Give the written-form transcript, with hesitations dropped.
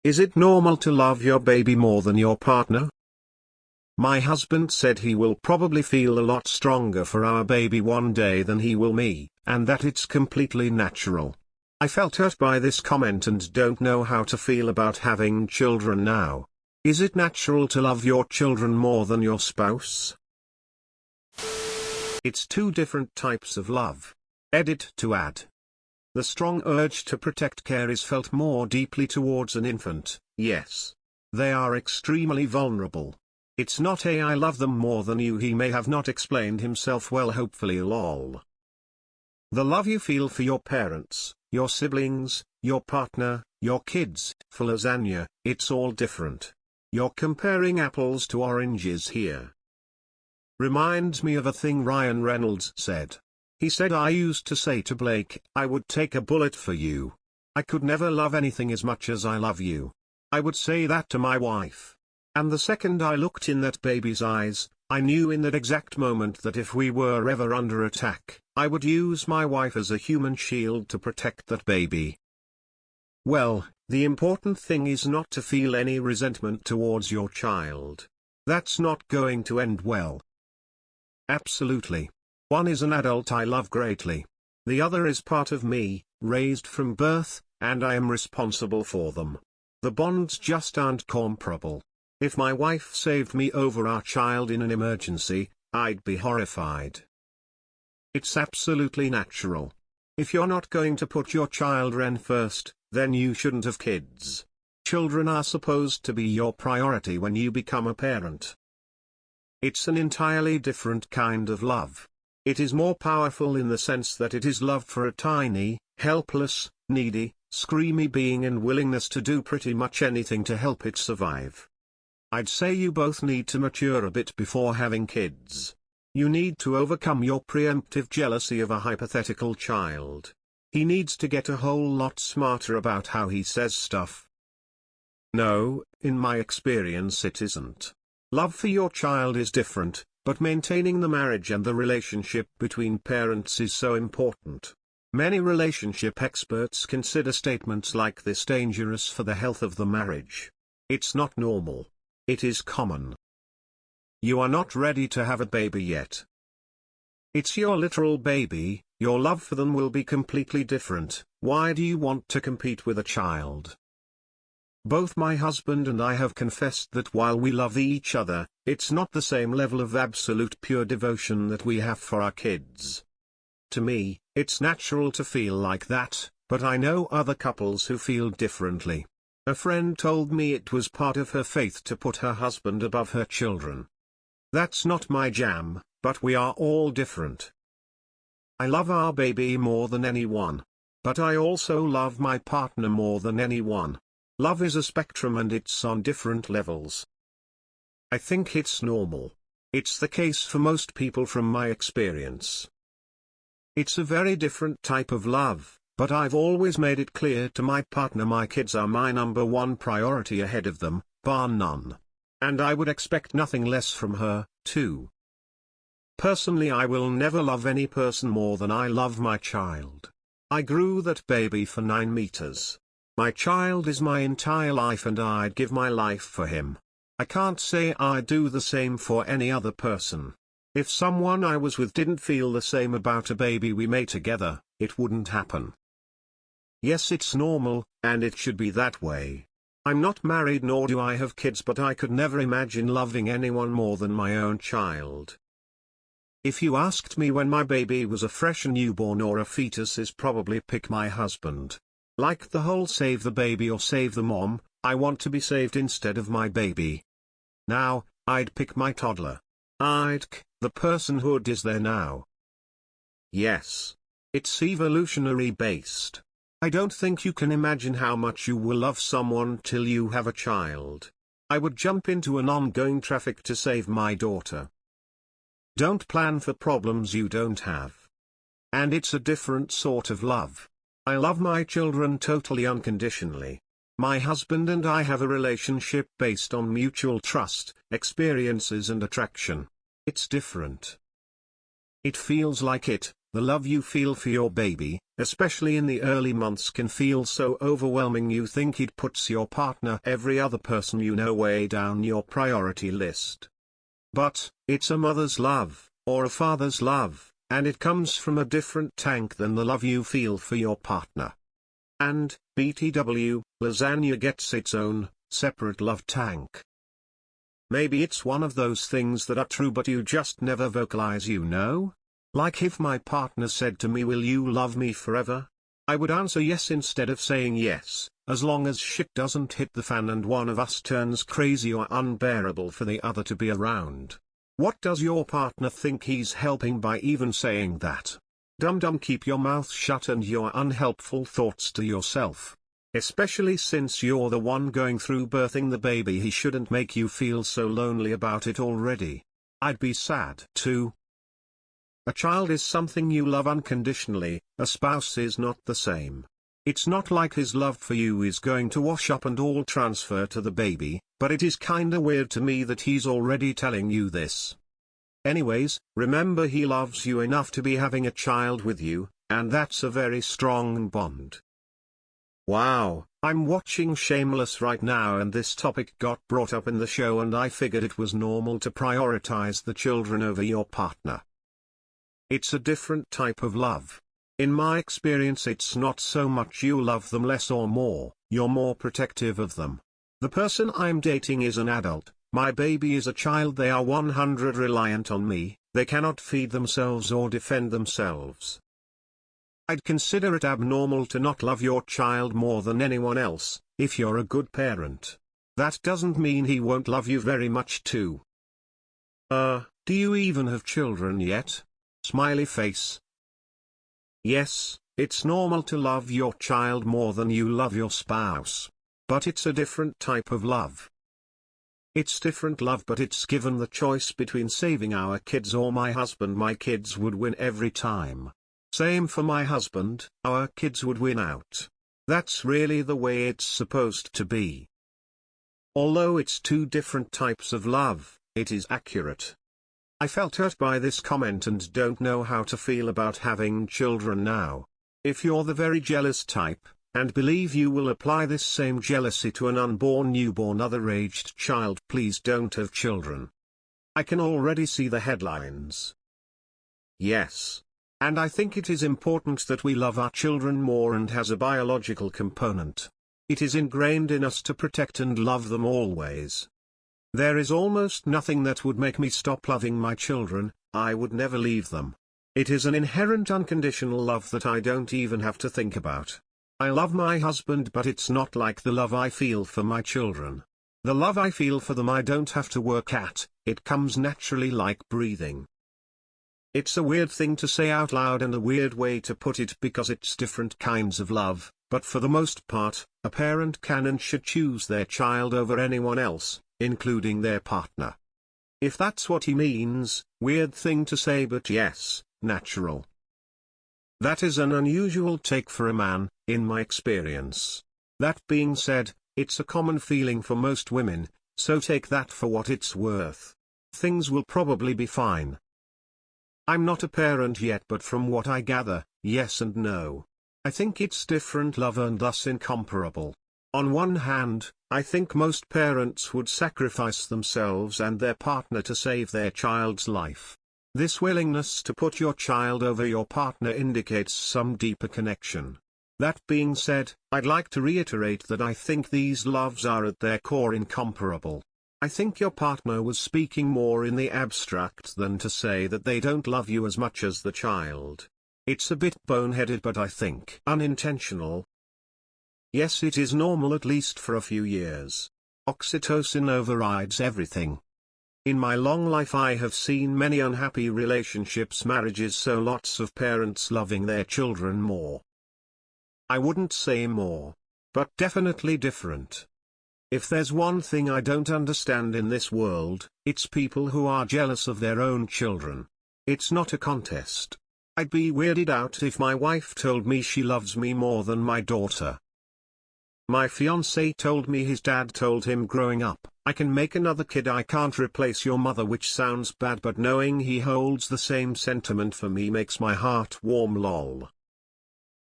Is it normal to love your baby more than your partner? My husband said he will probably feel a lot stronger for our baby one day than he will me, and that it's completely natural. I felt hurt by this comment and don't know how to feel about having children now. Is it natural to love your children more than your spouse? It's two different types of love. Edit to add. The strong urge to protect care is felt more deeply towards an infant, yes. They are extremely vulnerable. It's not a I love them more than you. He may have not explained himself well, hopefully lol. The love you feel for your parents, your siblings, your partner, your kids, for lasagna, it's all different. You're comparing apples to oranges here. Reminds me of a thing Ryan Reynolds said. He said, I used to say to Blake, I would take a bullet for you. I could never love anything as much as I love you. I would say that to my wife. And the second I looked in that baby's eyes, I knew in that exact moment that if we were ever under attack, I would use my wife as a human shield to protect that baby. Well, the important thing is not to feel any resentment towards your child. That's not going to end well. Absolutely. One is an adult I love greatly. The other is part of me, raised from birth, and I am responsible for them. The bonds just aren't comparable. If my wife saved me over our child in an emergency, I'd be horrified. It's absolutely natural. If you're not going to put your children first, then you shouldn't have kids. Children are supposed to be your priority when you become a parent. It's an entirely different kind of love. It is more powerful in the sense that it is love for a tiny, helpless, needy, screamy being and willingness to do pretty much anything to help it survive. I'd say you both need to mature a bit before having kids. You need to overcome your preemptive jealousy of a hypothetical child. He needs to get a whole lot smarter about how he says stuff. No, in my experience it isn't. Love for your child is different, but maintaining the marriage and the relationship between parents is so important. Many relationship experts consider statements like this dangerous for the health of the marriage. It's not normal. It is common. You are not ready to have a baby yet. It's your literal baby, your love for them will be completely different. Why do you want to compete with a child? Both my husband and I have confessed that while we love each other, it's not the same level of absolute pure devotion that we have for our kids. To me, it's natural to feel like that, but I know other couples who feel differently. A friend told me it was part of her faith to put her husband above her children. That's not my jam, but we are all different. I love our baby more than anyone. But I also love my partner more than anyone. Love is a spectrum and it's on different levels. I think it's normal. It's the case for most people from my experience. It's a very different type of love, but I've always made it clear to my partner my kids are my number one priority ahead of them, bar none. And I would expect nothing less from her, too. Personally, I will never love any person more than I love my child. I grew that baby for 9 meters. My child is my entire life and I'd give my life for him. I can't say I'd do the same for any other person. If someone I was with didn't feel the same about a baby we made together, it wouldn't happen. Yes, it's normal, and it should be that way. I'm not married nor do I have kids, but I could never imagine loving anyone more than my own child. If you asked me when my baby was a fresh newborn or a fetus, is probably pick my husband. Like the whole save the baby or save the mom, I want to be saved instead of my baby. Now, I'd pick my toddler. The personhood is there now. Yes. It's evolutionary based. I don't think you can imagine how much you will love someone till you have a child. I would jump into an ongoing traffic to save my daughter. Don't plan for problems you don't have. And it's a different sort of love. I love my children totally unconditionally. My husband and I have a relationship based on mutual trust, experiences and attraction. It's different. It feels like it, The love you feel for your baby, especially in the early months, can feel so overwhelming you think it puts your partner, every other person you know, way down your priority list. But, it's a mother's love, or a father's love, and it comes from a different tank than the love you feel for your partner. And, BTW, lasagna gets its own, separate love tank. Maybe it's one of those things that are true but you just never vocalize, you know? Like if my partner said to me, "Will you love me forever?" I would answer yes instead of saying yes, as long as shit doesn't hit the fan and one of us turns crazy or unbearable for the other to be around. What does your partner think he's helping by even saying that? Dum-dum, keep your mouth shut and your unhelpful thoughts to yourself. Especially since you're the one going through birthing the baby, he shouldn't make you feel so lonely about it already. I'd be sad too. A child is something you love unconditionally, a spouse is not the same. It's not like his love for you is going to wash up and all transfer to the baby, but it is kinda weird to me that he's already telling you this. Anyways, remember, he loves you enough to be having a child with you, and that's a very strong bond. Wow, I'm watching Shameless right now and this topic got brought up in the show and I figured it was normal to prioritize the children over your partner. It's a different type of love. In my experience, it's not so much you love them less or more, you're more protective of them. The person I'm dating is an adult, my baby is a child, they are 100% reliant on me, they cannot feed themselves or defend themselves. I'd consider it abnormal to not love your child more than anyone else, if you're a good parent. That doesn't mean he won't love you very much too. Do you even have children yet? Smiley face. Yes, it's normal to love your child more than you love your spouse. But it's a different type of love. It's different love, but it's given the choice between saving our kids or my husband. My kids would win every time. Same for my husband, our kids would win out. That's really the way it's supposed to be. Although it's two different types of love, it is accurate. I felt hurt by this comment and don't know how to feel about having children now. If you're the very jealous type, and believe you will apply this same jealousy to an unborn, newborn, other-aged child, please don't have children. I can already see the headlines. Yes. And I think it is important that we love our children more and has a biological component. It is ingrained in us to protect and love them always. There is almost nothing that would make me stop loving my children. I would never leave them. It is an inherent unconditional love that I don't even have to think about. I love my husband, but it's not like the love I feel for my children. The love I feel for them I don't have to work at, it comes naturally like breathing. It's a weird thing to say out loud and a weird way to put it because it's different kinds of love, but for the most part, a parent can and should choose their child over anyone else, including their partner. If that's what he means, weird thing to say, but yes, natural. That is an unusual take for a man, in my experience. That being said, it's a common feeling for most women, so take that for what it's worth. Things will probably be fine. I'm not a parent yet, but from what I gather, yes and no. I think it's different love and thus incomparable. On one hand, I think most parents would sacrifice themselves and their partner to save their child's life. This willingness to put your child over your partner indicates some deeper connection. That being said, I'd like to reiterate that I think these loves are at their core incomparable. I think your partner was speaking more in the abstract than to say that they don't love you as much as the child. It's a bit boneheaded, but I think unintentional. Yes, it is normal, at least for a few years. Oxytocin overrides everything. In my long life I have seen many unhappy relationships, marriages, so lots of parents loving their children more. I wouldn't say more, but definitely different. If there's one thing I don't understand in this world, it's people who are jealous of their own children. It's not a contest. I'd be weirded out if my wife told me she loves me more than my daughter. My fiancé told me his dad told him growing up, I can make another kid, I can't replace your mother, which sounds bad, but knowing he holds the same sentiment for me makes my heart warm lol.